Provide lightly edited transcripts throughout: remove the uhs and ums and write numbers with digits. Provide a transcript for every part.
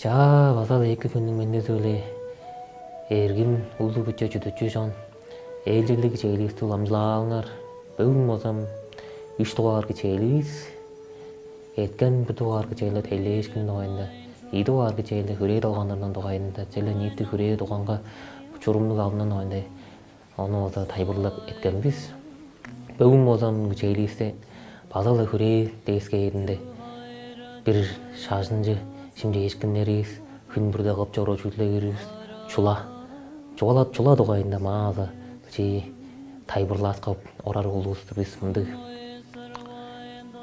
Базал екі күннің менде сөйле. Эргим улу бүтчө жүдөчү жон. Элжелдеги чейлисти уламжылаңар. Бүгүн мозам 3 тугаарга чейлис. Эткен бу тугаарга чейле тейлеш күн дугайында. И тугаарга чейле хүрээ долгандардан дугайында. Челе нийти хүрээ дуганга чурумдук алдынан дугайында. Оны ода тайбырлап эткенбиз. Бүгүн мозам чейлисте базал хүрээ деске единде. Бир шажынжы şimdi ешкіндеріз, күн бірде қып жору жүлдегеріз, чула дуғайында мағаза, тайбырлас қып орар ұлысты біз мұнды.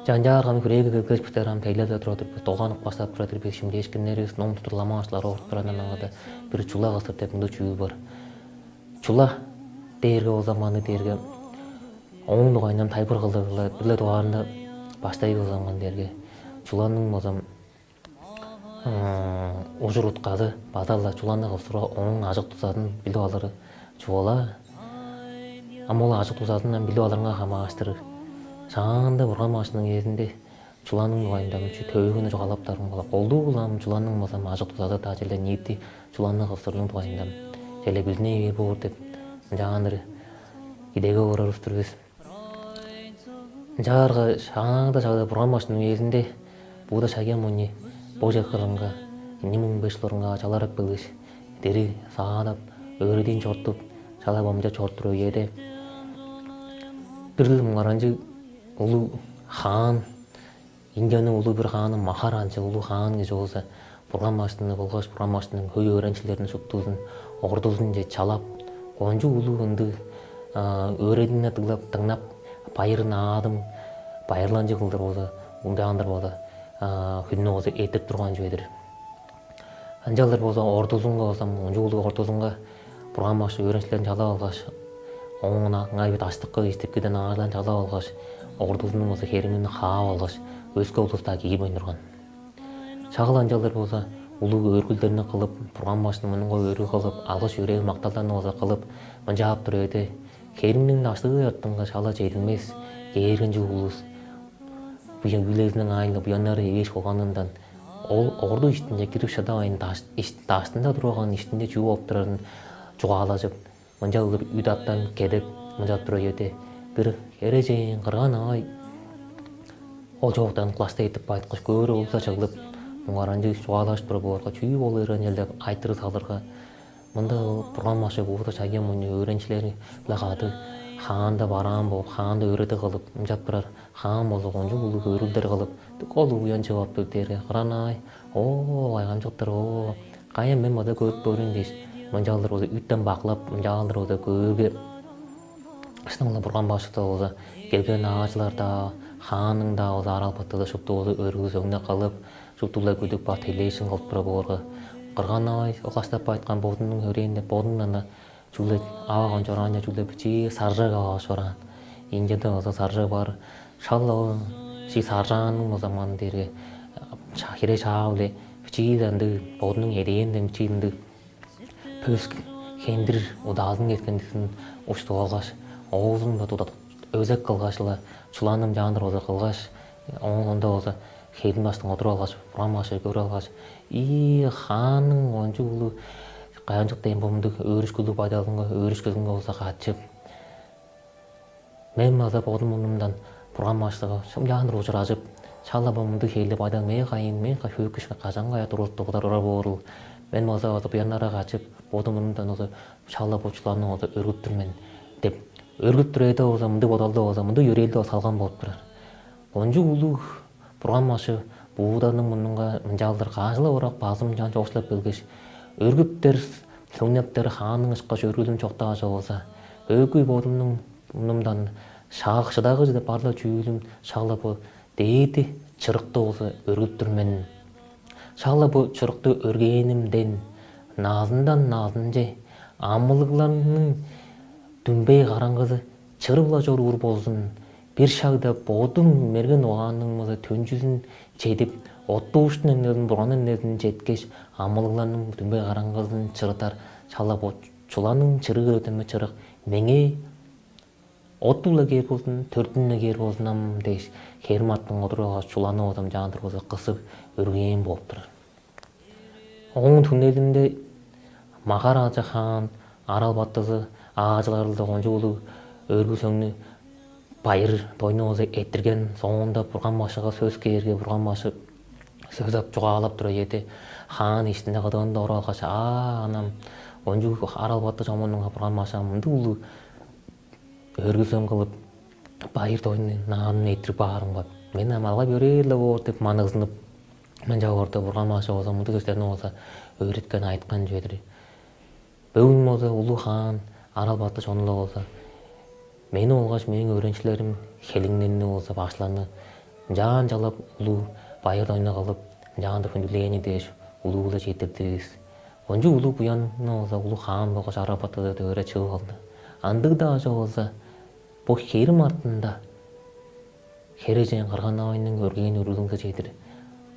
Жан-жағар қамы күрегі көлгөз бұтарам тәйледі тұрады, тоғанып бастап тұрады, біз şimdi ешкіндеріз, ном тұтырлама ашылары орып тұрадан ағады, бір чула қасыр тәп мұнды чүйі бар. Чула дерге о заманы дерге, оның дуғайынан тайбыр қылдырылы, бірлі дуғарында баштайды о заман дерге. Чуланың мозам ожыр ұтқады, базалда чуланды қылсыра, оның ажық тұзадың білу алыры чуала. Амола ажық тұзадыңнан білу алырыңа қама аштырыр. Жаңында бұрған машының кезінде чуланың дуайында мүші төгіні жоғалаптарың бола. Қолды ұлам чуланың мазам ажық тұзады та желе ниетті чуланды қылсырдың дуайында. Желе біліне ебе бұр деп жаңандыры идеге орар ұстырбыз. Жағарға жаңында жағда бұрған машының кезінде бұда шаген мұне Божа қырынға, немің бешлорынға жаларып білгіш, дері сағадап, өріден чортып, жала бамжа чорттыру еді. Бірлі мұңаранжы ұлы хан, Индияның ұлы бір ханы махаранжы ұлы хан кежі олса, бұрған машының болғаш, бұрған машының хөй өреншілерін шүктізін, ордызын же чалап, қонжы ұлы үнді өредін атылап, тыңнап, байырын адым, байырланжы қылдыр болса, ұндағандар болса. Хүнні осы етіп тұрған жөйдір. Анжалдар болса ордузынға болсам, онжуылы ордузынға бұрған машы өреншілерін жала алғаш, оңына ғайбет аштыққа естіп кеден ағарлан жала алғаш, ордузының осы херімені қағап алғаш, өскі ұлыста кейіп ойнырған. Шағыл анжалдар болса, ұлы өргілдеріне қылып, бұрған машының мұныңға өрі қылып, алғаш өрегі мақталдан осы қылып, мұнжап тұр еді. Херімнің аштығы артынға шала жейділмес, ергінші ұлыс. Бұян үйлезінің айында бұянары еш болғанындан ол орду іштінде кіріп шада айын таштында тұрған іштінде жуы оптырарын жуғалажып, мұнжа ұлыр үйді аттан кедіп, мұнжа тұры еді. Бір ережейін қырған ай ол жоқтан класта етіп байтқыш көрі ұлса жағылып, мұңаранжы жуғалаш тұры боларға чүйі болы өренелдеп айтыры салырға. Мұнда бұрған машы бұғыда шаген мұны өреншілері лағады. Ханда баран бол, ханда өреті қылып, мұнжат бірар, хан болы қонжы бұлы өрілдер қылып, қолы ұян жауап бөлдері, қыран ай, айған жоқтыр, қайын мен мұда көріп бөрін дейш. Мұнжалдыр өзі үттен бақылап, мұнжалдыр өзі көрге. Шыныңла бұрған башықта өзі келген ағашыларда, ханның да өзі аралпаттыда шықты өзі өргіз өңді қалып, шыптылай көдік ба телейшін қылып бірі болғы. Қырған ай, оқастап айтқан бодының өрейінде бодыңнан да Чулет аваган жоран я чулет бичи саржаг аваган жоран. Индияда оса саржаг бар. Шалла чи саржаның о заман дерге хире шаавле бичи данды бодның ерейінде бичи данды пөск хендір удазын кеткендісін ұшты олғаш. Оғызын да туда өзек қылғашылы чуланым жандыр оса қылғаш. Онда оса хейдің баштың отыру алғаш, бұран башы көрі алғаш. И ханың ончы ұлы Қайыншық дейін болымдық өрішкілі байдалыңға, өрішкіліңге олса қатшып. Мен мазап одым ұнымдан бұрған маштығы шым жағыныр ұжыр ажып. Шалла болымдық хейлі байдал мен қайын, мен қай өкішкі қажанға ят ұрылтты ұғдар ұра борыл. Мен мазап азып янлара қатшып, одым ұнымдан олса шалла болчыларының олса өргіп тұрмен деп. Өргіп тұр еді олса мұнды бодалды олса мұнды өрелді салған болып тұрар. Онжы ұлы бұрған машы бұғыданың мұныңға мұнжалдыр қажылы орақ басым жан жоқшылап білгіш. Өргіптер, сөңнептер ханның ұшқа жөргілім жоқтаға жоғылса, өкүй бодымның ұнымдан шағықшыдағы жеді барлы жүйілім шағылы бұл дейді чырықты олса өргіптірмен. Шағылы бұл чырықты өргенімден, назындан назынже, амылығларының дүнбей қараңғызы чырыла жор ұр болсын. Бір шағда бодым мерген оғанның мұзы төн жүзін жедіп, отты ұштың әнердің бұранын әнердің жеткеш, амылығларының дүнбей қараңғызын чырытар, шала бот чуланың чырығы өтемі чырық, меңе Оттула кер болсын, төртүнө кер болсунам дейш, херматтың отыруға чуланы отам жандыр болса қысып өрген болып тұрар. Оң түнелінде Махар Ажы хан, Арал Баттызы, Ажыларылды онжулу өргү сөңнү байыр тойну озы ettирген соңунда Бурган башыга сөз кээрге Бурган башы сөз ап жугаалап тура эти хан иштине кадагында оралгач анам онжу Арал Батты жомонунга Бурган башы мынды улуу өргү сөң кылып байыр тойну наанын ettирип баарымга мен амалга бере эле болот деп маныгызынып мен жабырды Бурган башы болсо мынды сөздөрүн болсо öğretken aytkan жөдүр. Бүгүн болсо улуу хан Арал Батты жонула болсо мени олгоч менин öğrencilerim хелиңнени болсо башланы жаан жалап улуу байыр ойна кылып жаанды күндүлегени деш улуу эле жетирдибиз. Онжу улуу буяны болсо улуу хан болгоч Арал Батты да өрө чыгып калды. Андык да ажы болсо бу херим артында хережен кырган абайнын өргөн өрүлүнгө жетир.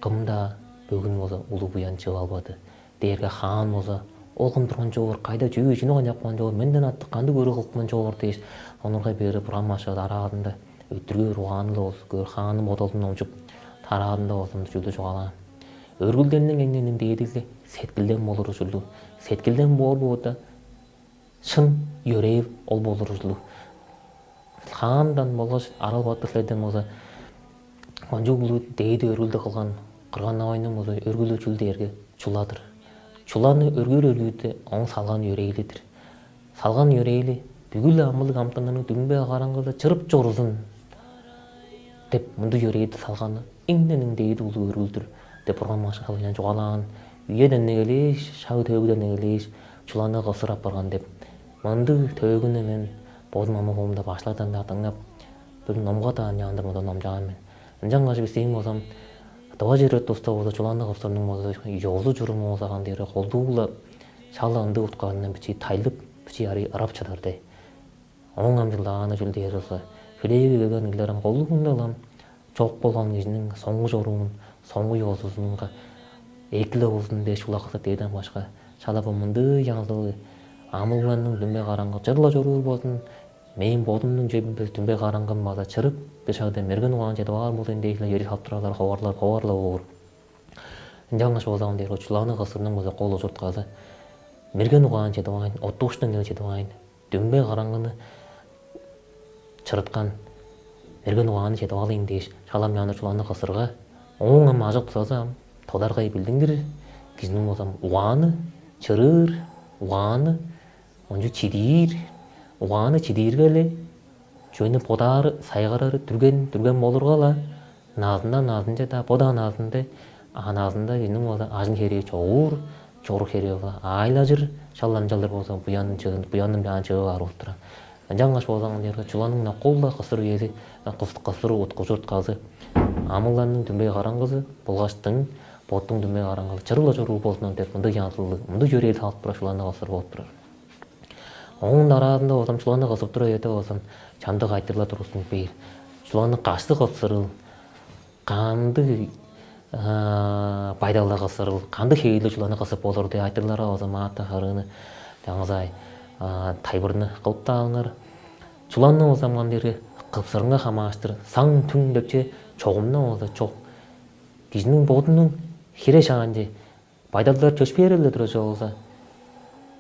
Кымда бүгүн болсо улуу буян чыгып албады. Дерге хан болсо ол кым турган жогор кайда жүйөчүнү кайнапкан жогор менден атты канды көрө кылкман жогор деш онурга берип Бурган башы арагында өттүргө руаны болсо көр ханым бодолдун омчуп тараадында болсо жүлдү жогала. Өргүлдердин кеңненин дээдиси сеткилден болур ушулу. Сеткилден болбоду шын юрейв ол болур ушулу. Хандан болгоч Арал Батты силерден болсо онжу улуу дээди өргүлдү кылган кырган абайнын болсо өргүлү чүлдерге чуладыр. Чуланы өргөр өргүдө оң салган юрейлидир. Салган юрейли бүгүл амылык амтанын дүмбе караңгыда чырып жорузун деп мынды юрейди салганы иңненин дейди улуу өргүлдүр деп Бурган башыга буян жугалаган үйөдөн негелеш шагы төөгүдөн негелеш чуланы кысырап барган деп мынды төөгүнө мен бодум амагымда башлардан да тыңдап бир номго да жаандырмадан ном жагам мен. Жаңгаш бисең болсом Дава жерет доста болсо чуланы кырсырның болсо жолу журуму болсо кандайры колдуула шаланды утканынан бичи тайлып бичи ари арабчадардай. Оң амжилдаганы жүлдер болсо филеги келген илерим колдугундалам чок болгон кишинин соңгу жорумун соңгу йолсузунга экиле болсун деш улакса дейден башка шалапы мынды яңдылы амылганның дүмбе караңгы жырла жоруур болсун мен бодумдун жебинде дүмбе караңгым база чырып бешагда мерген уган жетип алар болсун дейли жери саптыралар хабарлар болор. Жаңгаш болсам дейли чуланы кысырның болсо колу журтказы мерген уган жетип алайын, оттуштан эле жетип алайын. Дүмбе караңгыны чырыткан мерген уганы жетип алайын деш шалам яны чуланы кысырга оң ама ажык тусазам тодаргай билдиңдир кишинин болсам уганы чырыр уганы онжу чидир уганы чидиргеле жөнү подары сайгарары түрген болургала назында да пода назында аназында кишинин болсо ажын хери чогур чору хери айлажыр шалланжалар болсо буянын жаан чыгып барып тура. Жаңгаш болсаң дерге чуланын колда кысыр ези кысыр уткужуртказы амылларнын дүмбе караңгызы булгаштын боттун дүмбе караңгызы чырыла жоруу болсун деп мындай янтылды мындай жөрел салып тура чуланы кысыр болуп турар. Оңун араасында болсам чуланы кысып тура эте болсам чандык айтырла турусун бейир чуланы кашты кысырыл канды пайдалы кысырыл канды хейлі чуланы кысып болор деп айтырлар болсам ата харыны жаңызай тайбырны кылып та алыңар чуланы болсам кандайры кыпсырыңга хамаштыр саң түң депче чогумна болсо чок кишинин бодунун хире шаганжы пайдалылар чөчпөй эле тура болсо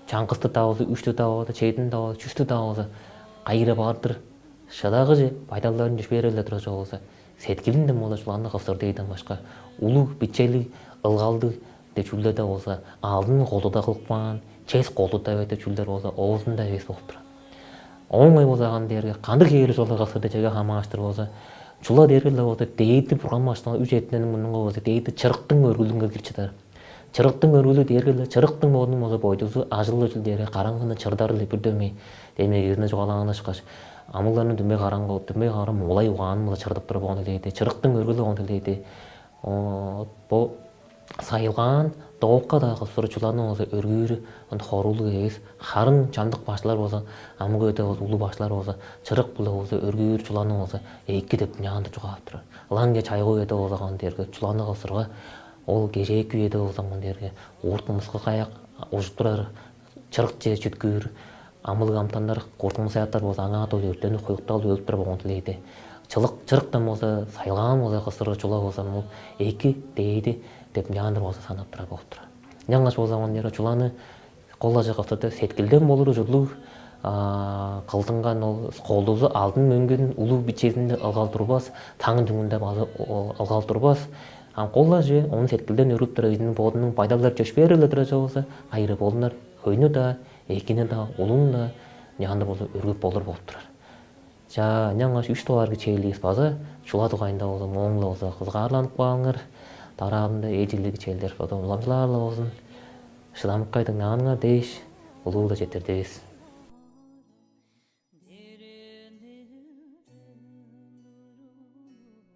чаңкысты табылды, үчтү табылды, чейдин табылды, чүстү табылды, кайра бардыр. Шадагы же пайдаларын жүш береле тура болсо, сеткилинден боло чуланды кысыр дейден башка. Улуу бичели ылгалды деп чүлдөрдө болсо, алдын колдуда кылыкпан, чес колдуда өтө чүлдөр болсо, оозунда эс болуп турат. Оңой болсаган дерге кандык хейли жолго кысырды жеге хамаштыр болсо, чула дергеле болсо дейди бурганмаштан үч этинен мунунга болсо дейди чырыктын өргүлүнгө кирип чыдар. Чырыктын өргүлү дергеле чырыктын бодун болсо бойдусу ажылы жүлдөрү караңгыны чырдарлы бирдөмөй демегирине жогалаганышкаш амылларынын дүмбе карам улай угаанын болсо чырдып туруп болгон дейди. Чырыктын өргүлү болгон дейди. Бу сайылган доокка да кысыр чуланы болсо өргүрү хорулу эс харын чандык башлар болсо амыгы өтө улуу башлар болсо чырык болсо өргүр чуланы болсо эки деп ñаанды жугап турат. Ланге чайгоо өтө болгон дерге чуланы кысырга ол кежеки үйөдө болсоң дерге ууртумузга каяк ужуп турар чырык же чүткүр амылык амтандар куртумуз аяттар болсо аңа толу өртөнүп коюкталып өлүп туруп болгон дейди. Чырыктан болсо сайылган болсо кысыр чула болсо эки дейди деп ñаанды болсо санап турар болуп турат. Жаңаш болсаман дері чуланы қолла жақастырды сеткілден болыр жылу қылтынған ол қолдузы алдын мөңген улу бичесінде ылғал турбас, таңын түңінде ылғал турбас. Қолла же, оны сеткілден өріп тұры өзінің бодының пайдалар көшпері тұры жоғысы, айры болынар, хойны да, екені да, улың да, неғанды болсы өргіп болыр болып тұрар. Жаңаш үш толарғы чейлігіз базы, шула тұғайында болсы, моңлы болсы қызғарланып қалыңыр, тарағында ежілігі чейлдер, ұламшыларлы болсын, шыдамық қайдың нағаныңар дейш, ұлуы да жетір дейс.